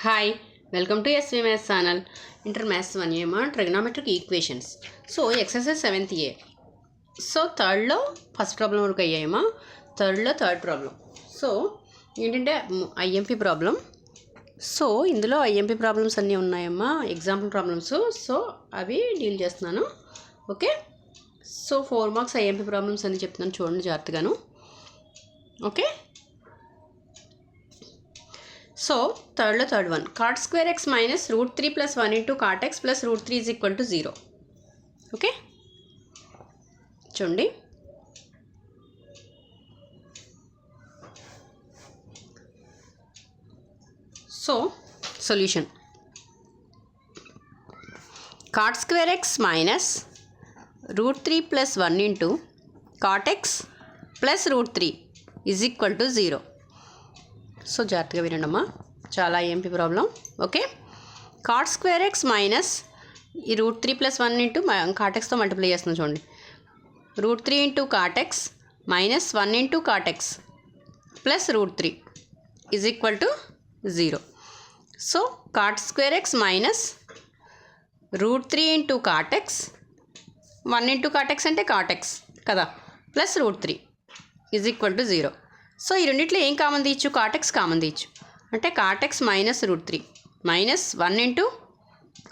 Hi, welcome to SV Maths channel. Inter Maths 1 trigonometric equations. So exercise 7th A. So third lo first problem వరకు అయ్యాయమ్మా. Third లో third problem. So ఏంటంటే IMP problem. So ఇందులో IMP problems అన్నీ ఉన్నాయమ్మా, example problems. So అవి deal చేస్తున్నాను. Okay, so 4 marks IMP problems అని చెప్తున్నాను, చూడండి జాగ్రత్తగాను. Okay, so third one, cot square x minus root 3 plus 1 into cot x plus root 3 is equal to 0. Okay, చూడండి. So solution, cot square x minus root 3 plus 1 into cot x plus root 3 is equal to 0. So జాగ్రత్తగా వినండి అమ్మా, చాలా ఐఎంపీ problem. Okay, cot square x minus ఈ root 3 plus 1 into cot ఎక్స్తో multiply చేస్తున్నాం చూడండి. Root 3 into cot x minus 1 into cot x plus root 3 is equal to 0. So cot square x minus root 3 into cot x, 1 into cot x అంటే cot x కదా, plus root 3 is equal to 0. So ఈ రెండిట్లో ఏం common తీయచ్చు? Cot x common తీయచ్చు. అంటే cot x minus root 3 minus 1 into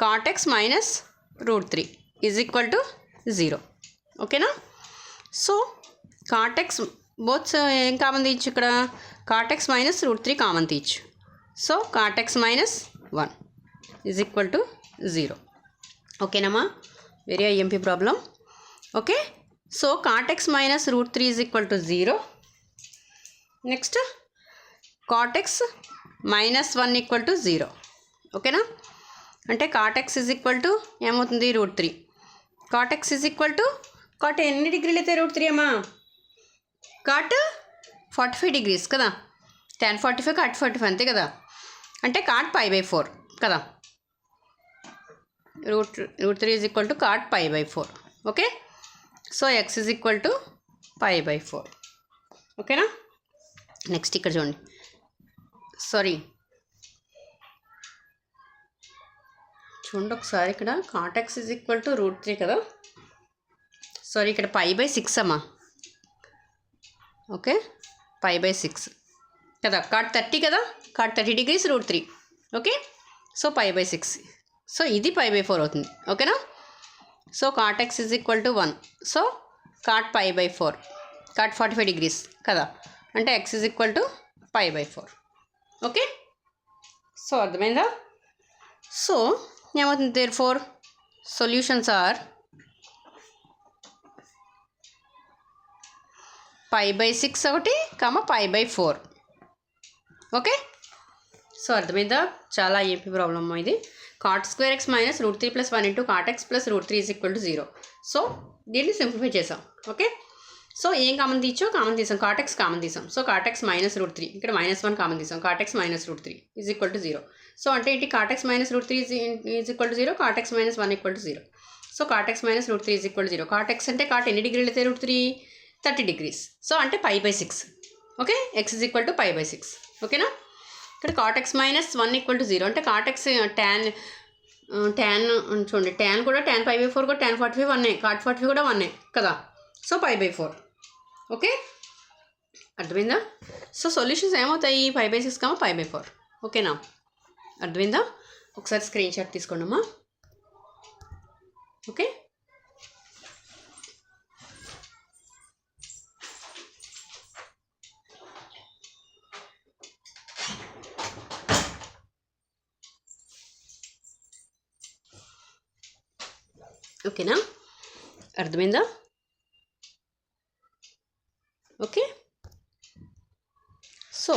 cot x minus root 3 is equal to 0. ఓకేనా? So cot x both ఏం కామన్ తీయచ్చు? ఇక్కడ కాటెక్స్ మైనస్ రూట్ 3 కామన్ తీయచ్చు. So cot x minus 1 is equal to 0. ఓకేనమ్మా, very IMP problem. Okay, so cot x minus root 3 is equal to 0. Next cot x minus 1 equal to 0. ఓకేనా? అంటే cot x is equal to ఏమవుతుంది? Root 3. cot x is equal to cot ఎన్ని డిగ్రీలు అయితే రూట్ 3 అమ్మా? cot 45 degrees కదా, tan 45 cot 45 అంతే కదా. అంటే cot π/4 కదా. Root 3 is equal to cot π/4. Okay, so x is equal to π/4. ఓకేనా? నెక్స్ట్ ఇక్కడ చూడండి, చూడండి ఒకసారి, ఇక్కడ cot x is equal to root 3 కదా, ఇక్కడ π/6 అమ్మా. ఓకే, π/6 కదా, cot 30 కదా, cot 30 degrees root 3. Okay, so π/6, so ఇది π/4 అవుతుంది. ఓకేనా? So cot x is equal to 1, so cot π/4, cot 45 degrees కదా, అంటే x is equal to π/4. Okay, so అర్థమైందా? సో ఏమవుతుంది? దేర్ఫోర్ సొల్యూషన్స్ ఆర్ π/6 ఒకటి, π/4. ఓకే, సో అర్థమైందా? చాలా ఏపీ ప్రాబ్లమ్ ఇది. cot square x minus root 3 plus 1 into cot x plus root 3 is equal to 0. So దీన్ని simplify చేసాం. ఓకే, సో ఏం common తీయచ్చో common తీసాం, cot x కామన్ తీసాం. So cot x minus root 3, ఇక్కడ -1 common తీసాం, cot x minus root 3 is equal to 0. So అంటే ఏంటి? cot x minus root 3 is equal to 0, cot x minus 1 equal to 0. So cot x minus root 3 is equal to 0. cot x అంటే cot ఎన్ని డిగ్రీలు అయితే రూట్ 3? 30 degrees. So అంటే π/6. Okay, x is equal to π/6. ఓకేనా? ఇక్కడ cot x minus 1 equal to 0 అంటే cot x tan చూడండి, tan కూడా tan π/4 కూడా tan 45 1, cot 45 కూడా 1 కదా, సో π/4. ఓకే, అర్థమైందా? సో సొల్యూషన్స్ ఏమవుతాయి? π/6, π/4. ఓకేనా? అర్థమైందా? ఒకసారి స్క్రీన్ షాట్ తీసుకోండి అమ్మా. ఓకే, ఓకేనా? అర్థమైందా? Okay, so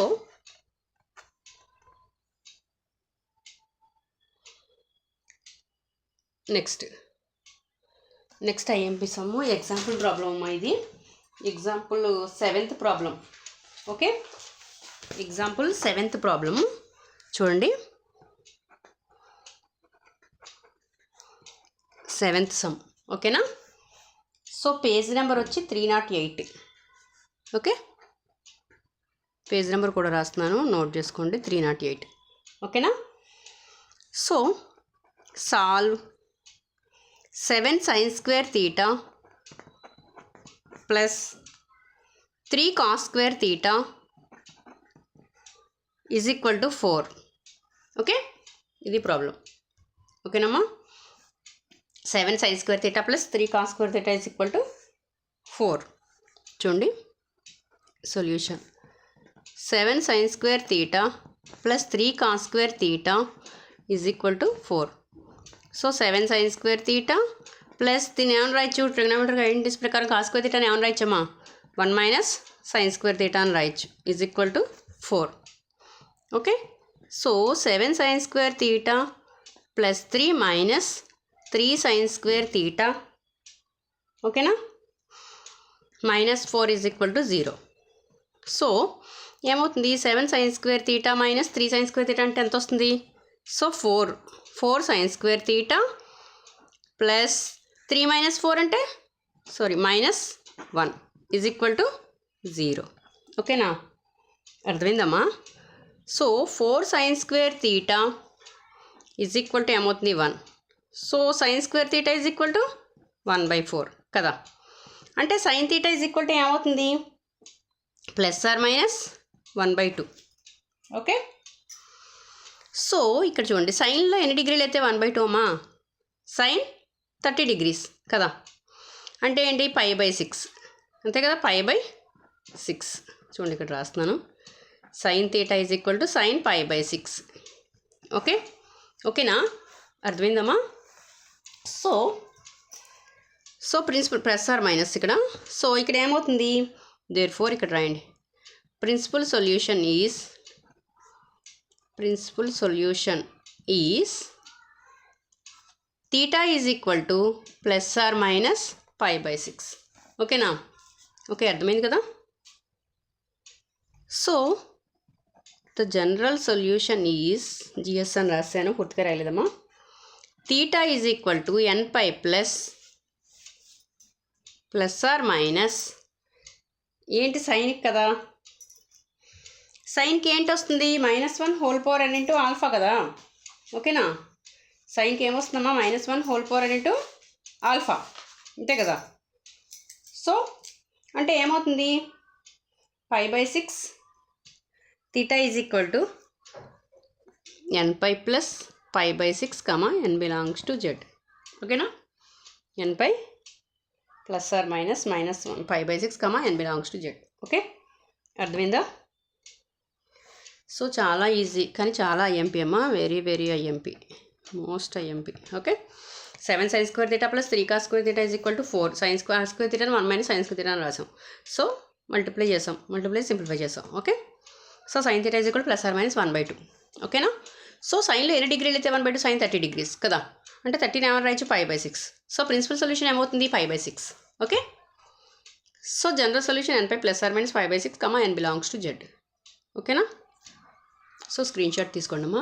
next IMP sum example problem అమ్మా. ఇది example 7th problem. Okay, example 7th problem చూడండి. 7th some. ఓకేనా? సో పేజ్ నెంబర్ వచ్చి 308. ఓకే, పేజ్ నెంబర్ కూడా రాస్తున్నాను, నోట్ చేసుకోండి, 308. ఓకేనా? So solve 7 sin square theta plus 3 cos square theta is equal to 4. Okay, ఇది ప్రాబ్లం. ఓకేనమ్మా, 7 sin square theta plus 3 cos square theta is equal to 4. చూడండి solution. 7 sin square theta plus 3 cos square theta is equal to 4. So 7 sin square theta plus దీన్ని ఏమైనా రాయొచ్చు, trigonometric identities ప్రకారం cos square theta ఏమైనా రాయొచ్చమ్మా, 1 minus sin square theta అని రాయొచ్చు, is equal to 4. Okay, so 7 sin square theta plus 3 minus 3 sin square theta, ఓకేనా, minus 4 is equal to 0. So ఏమవుతుంది, 7 sin square theta minus 3 sin square theta అంటే ఎంత వస్తుంది, so 4 sin square theta plus 3 minus 4 అంటే minus 1 is equal to 0. ఓకేనా, అర్థమైందమ్మా. So 4 sin square theta is equal to ఏమవుతుంది 1. So sin square theta is equal to 1/4 కదా. అంటే sin theta is equal to ఏమవుతుంది, plus or minus 1/2. Okay, so ఇక్కడ చూడండి సైన్లో ఎన్ని డిగ్రీలు అయితే 1/2 అమ్మా, సైన్ 30 degrees కదా. అంటే ఏంటి π/6 అంతే కదా, π/6. చూడండి ఇక్కడ రాస్తున్నాను, sin theta is equal to sin π/6. Okay, ఓకేనా, అర్థమైందమ్మా. So principal plus or minus ఇక్కడ. సో ఇక్కడ ఏమవుతుంది, దేర్ఫోర్ ఇక్కడ రాయండి, principal solution is theta is equal to plus or minus π/6. ఓకేనా, ఓకే, అర్థమైంది కదా. So the general solution is, GS అని రాశాను, పూర్తిగా రాయలేదమ్మా. theta is equal to nπ plus or minus ఏంటి సైన్కి కదా, సైన్కి ఏంటి వస్తుంది, -1 whole power n into alpha కదా. ఓకేనా, సైన్కి ఏమొస్తుందమ్మా, -1 whole power n into alpha, అంతే కదా. సో అంటే ఏమవుతుంది, π/6 theta is equal to nπ plus π/6 n belongs to z. ఓకేనా, nπ plus or minus -1 π/6 n belongs to z. Okay, అర్థమైందా. సో చాలా ఈజీ కానీ చాలా ఐఎంపీ అమ్మా, very very IMP, most IMP. Okay, 7 sin square theta plus 3 cos square theta is equal to 4. sin square theta 1 minus sin square theta అని రాసాం. So multiply simplify చేసాం. Okay, so sin theta is equal plus or minus 1/2. ఓకేనా, so సైన్లో ఎన్ని డిగ్రీలు అయితే 1/2, sin 30 degrees కదా. అంటే 30 ఏమైనా రాయొచ్చు π/6. సో ప్రిన్సిపల్ సొల్యూషన్ ఏమవుతుంది, π/6. Okay, so general solution nπ plus or minus π/6 n belongs to z. ఓకేనా, సో స్క్రీన్ షాట్ తీసుకోండి అమ్మా,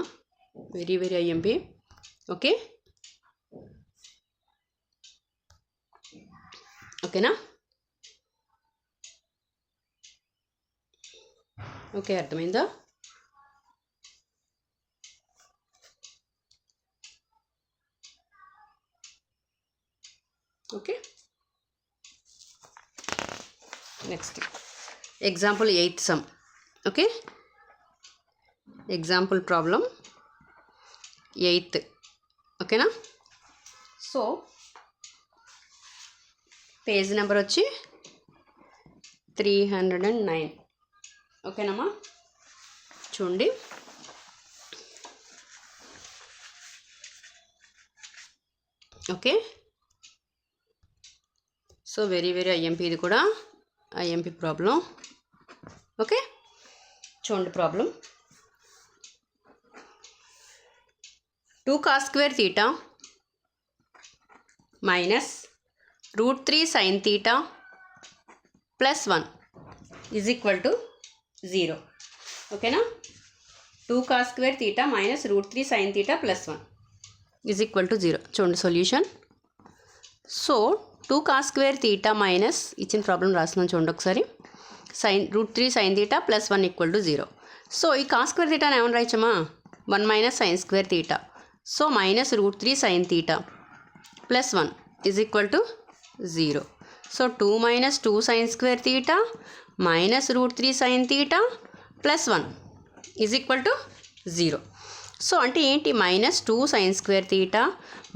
వెరీ వెరీ ఐఎంపీ. ఓకే, ఓకేనా, ఓకే, అర్థమైందా. Okay, next example 8th sum. Okay, example problem 8th. ఓకేనా, so page number వచ్చి 309. ఓకేనమ్మా, చూడండి. Okay, so very very IMP, ఇది కూడా ఐఎంపీ ప్రాబ్లం. ఓకే, చూడండి problem. 2 cos square theta minus √3 sin theta plus 1 is equal to 0. ఓకేనా, 2 cos square theta minus √3 sin theta plus 1 is equal to 0. చూడండి solution. So 2 cos square theta minus ఇచ్చిన problem రాస్తున్నాను చూడండి ఒకసారి, √3 sin theta plus 1 equal to 0. So ఈ cos square theta ఏమని రాయచ్చమ్మా, 1 minus sin square theta so minus root 3 sine theta plus 1 is equal to 0. So 2 minus 2 sine square theta minus root 3 sine theta plus 1 is equal to 0. So అంటే ఏంటి, minus 2 sine square theta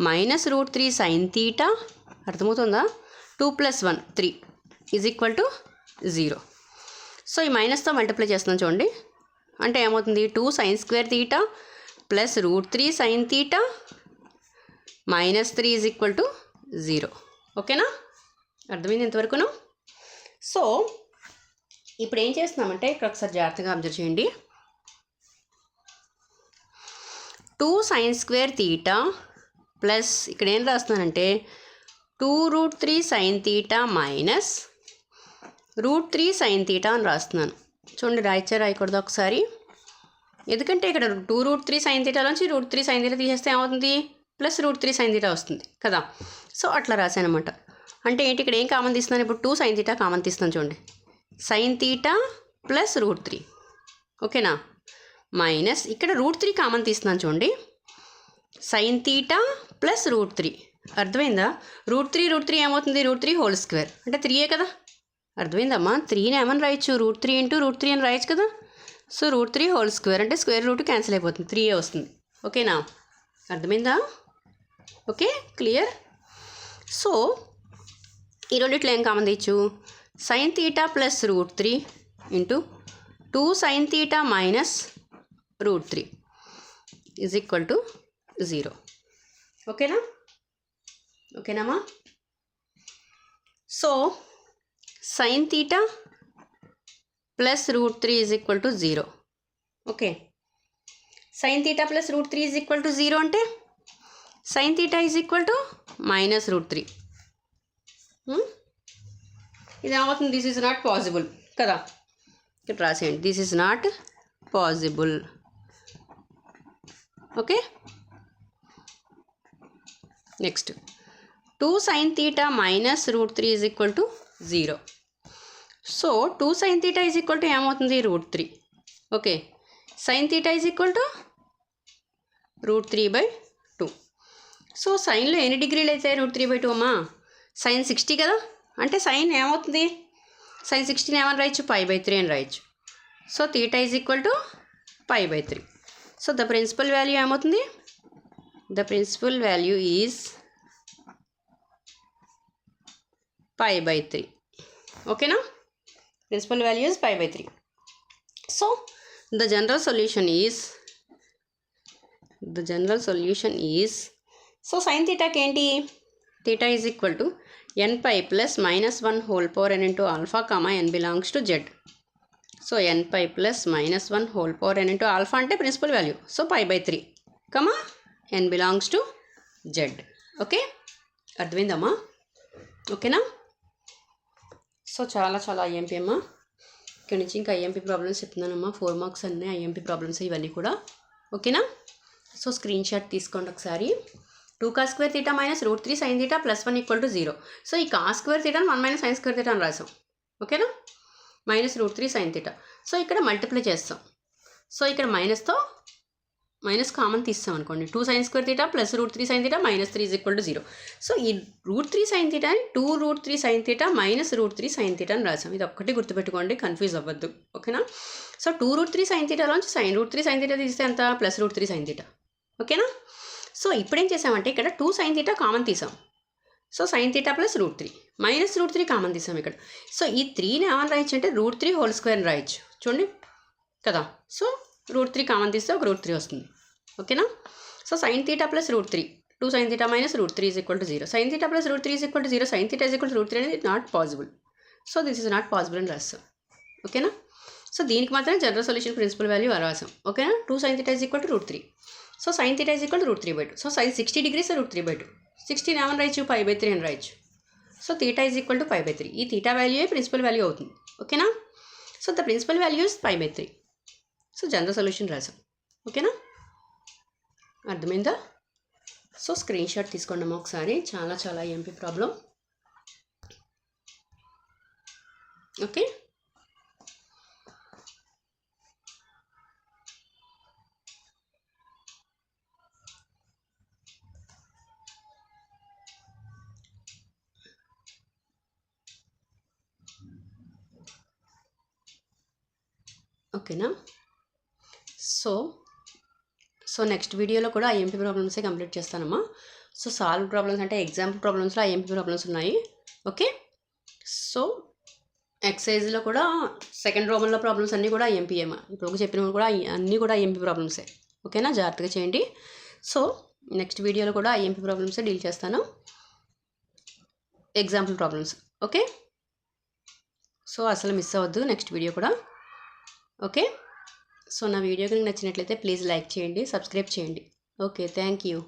minus root 3 sine theta, అర్థమవుతుందా, 2 plus 1 3 is equal to 0. So ఈ మైనస్తో multiply చేస్తున్నాం చూడండి. అంటే ఏమవుతుంది, 2 sine square theta plus root 3 sine theta minus 3 is equal to 0. ఓకేనా, అర్థమైంది ఇంతవరకును. సో ఇప్పుడు ఏం చేస్తున్నామంటే ఇక్కడ ఒకసారి జాగ్రత్తగా అబ్జర్వ్ చేయండి. 2 సైన్ స్క్వేర్ తీటా ప్లస్ ఇక్కడ ఏం రాస్తున్నానంటే 2 root 3 sine theta minus root 3 sine theta అని రాస్తున్నాను. చూడండి, రాయకూడదు ఒకసారి, ఎందుకంటే ఇక్కడ 2 రూట్ 3 సైన్ తీటాలోంచి రూట్ 3 సైన్ తీటా తీసేస్తే ఏమవుతుంది, ప్లస్ రూట్ 3 సైన్ తీటా వస్తుంది కదా. సో అట్లా రాశానమాట. అంటే ఏంటి, ఇక్కడ ఏం కామన్ తీస్తున్నాను, ఇప్పుడు 2 సైన్ తీటా కామన్ తీస్తున్నాను చూడండి, సైన్ తీటా ప్లస్ రూట్ 3, ఓకేనా, మైనస్ ఇక్కడ రూట్ 3 కామన్ తీస్తున్నాను చూడండి, సైన్ తీటా ప్లస్ రూట్ 3. అర్థమైందా, రూట్ 3 ఏమవుతుంది, రూట్ 3 హోల్ స్క్వేర్ అంటే 3 కదా. అర్థమైందమ్మా, 3ని ఏమని రాయొచ్చు, రూట్ 3 ఇంటూ రూట్ 3 అని రాయొచ్చు కదా. సో రూట్ 3 హోల్ స్క్వేర్ అంటే స్క్వేర్ రూట్ క్యాన్సిల్ అయిపోతుంది, 3 వస్తుంది. ఓకేనా, అర్థమైందా, ఓకే క్లియర్. సో ఈ రెండిట్లో ఏం కామన్ తీయచ్చు, sine theta plus root 3 into 2 sine theta minus root 3 is equal to 0. ఓకేనా, ఓకేనామా. So sine theta plus root 3 is equal to 0. Okay, sine theta plus root 3 is equal to 0 అంటే sine theta is equal to minus root 3. ఇది ఏమవుతుంది, this is not possible కదా. ఇక్కడ రాసేయండి, this is not possible. Okay, next 2 sine theta minus root 3 is equal to 0. So 2 sine theta is equal to ఏమవుతుంది, root 3. Okay, sine theta is equal to root 3/2. So సైన్లో ఎన్ని డిగ్రీలు అయితే route 3/2 అమ్మా, sign 60 కదా. అంటే సైన్ ఏమవుతుంది, sign 60 ఏమని రాయొచ్చు, π/3 అని రాయొచ్చు. So theta is equal to π/3. So the principal value ఏమవుతుంది, ద ప్రిన్సిపల్ వాల్యూ ఈజ్ π/3. ఓకేనా, principal value is π/3. So the general solution is so సైన్ తీటాకి ఏంటి, theta is equal to nπ plus -1 whole power n into alpha comma n belongs to Z. So nπ plus -1 whole power n into alpha అంటే principal value, so π/3 comma n belongs to Z. Okay, అర్థమైందమ్మా, ఓకేనా. So చాలా IMP అమ్మా, ఇక్కడి నుంచి ఇంకా IMP problems చెప్తున్నానమ్మా. 4 marks అన్నీ IMP problems ఇవన్నీ కూడా. ఓకేనా, సో స్క్రీన్ షాట్ తీసుకోండి ఒకసారి. 2 cos square theta minus root 3 sine theta plus 1 equal to 0. So ఈ కాస్ స్క్వేర్ తీటాను 1 మైనస్ సైన్ స్క్వేర్ తీటా అని రాసాం. ఓకేనా, minus root 3 sine theta. So ఇక్కడ మల్టిప్లై చేస్తాం. సో ఇక్కడ మైనస్తో మైనస్ కామన్ తీస్తాం అనుకోండి, 2 sine square theta plus root 3 sine theta minus 3 is equal to 0. So ఈ రూట్ 3 సైన్ తీటా అని 2 root 3 sine theta minus root 3 sine theta అని రాసాం. ఇది ఒక్కటి గుర్తుపెట్టుకోండి, కన్ఫ్యూజ్ అవ్వద్దు. ఓకేనా, సో 2 రూట్ 3 సైన్ తీటాలోంచి రూట్ 3 సైన్ తీటా తీస్తే ఎంత, ప్లస్ రూట్ 3 సైన్ తీటా. ఓకేనా, సో ఇప్పుడు ఏం చేసామంటే ఇక్కడ 2 సైన్ తీటా కామన్ తీసాం. So sine theta plus root 3 minus root 3 common తీసాం ఇక్కడ. సో ఈ 3ని ఏమని రాయొచ్చు అంటే రూట్ 3 హోల్ స్క్వేర్ రాయొచ్చు చూడండి కదా. సో రూట్ 3 కామన్ తీస్తే ఒక రూట్ 3 వస్తుంది. ఓకేనా, so sine theta plus root 3 2 sine theta minus root 3 is equal to 0. Sign theta plus root 3 is equal to 0, sign theta is equal to root 3 అనేది not possible. So this is not possible అని రాస్తాం. ఓకేనా, so దీనికి మాత్రం general solution principal value రాసాం. ఓకేనా, 2 sine theta is equal to root 3. So sine theta is equal to root 3/2. So sine 60 degrees root 3/2. 60 ఏమని రాయొచ్చు, π/3 అని రాయొచ్చు. So theta is equal to π/3. ఈ తీటా వాల్యూ ప్రిన్సిపల్ వాల్యూ అవుతుంది. ఓకేనా, so the principal value is π/3. So general solution రాసాం. ఓకేనా, అర్థమైందా. సో స్క్రీన్ షాట్ తీసుకోండి అమ్మా ఒకసారి, చాలా ఎంపీ ప్రాబ్లం. ఓకే, ఓకేనా. సో నెక్స్ట్ వీడియోలో కూడా ఐఎంపీ ప్రాబ్లమ్సే కంప్లీట్ చేస్తానమ్మా. సో సాల్వ్ ప్రాబ్లమ్స్ అంటే ఎగ్జాంపుల్ ప్రాబ్లమ్స్లో ఐఎంపీ ప్రాబ్లమ్స్ ఉన్నాయి. ఓకే. సో ఎక్సైజ్లో కూడా సెకండ్ రోమన్లో ప్రాబ్లమ్స్ అన్నీ కూడా ఐఎంపీఏమా. ఇప్పుడు చెప్పినవి కూడా అన్నీ కూడా ఐఎంపీ ప్రాబ్లమ్సే. ఓకేనా, జాగ్రత్తగా చేయండి. సో నెక్స్ట్ వీడియోలో కూడా ఐఎంపీ ప్రాబ్లమ్సే డీల్ చేస్తాను, ఎగ్జాంపుల్ ప్రాబ్లమ్స్. ఓకే. సో అసలు మిస్ అవ్వద్దు నెక్స్ట్ వీడియో కూడా. ఓకే. సో నా వీడియో కనుక నచ్చినట్లయితే ప్లీజ్ లైక్ చేయండి, సబ్స్క్రైబ్ చేయండి. Okay, thank you.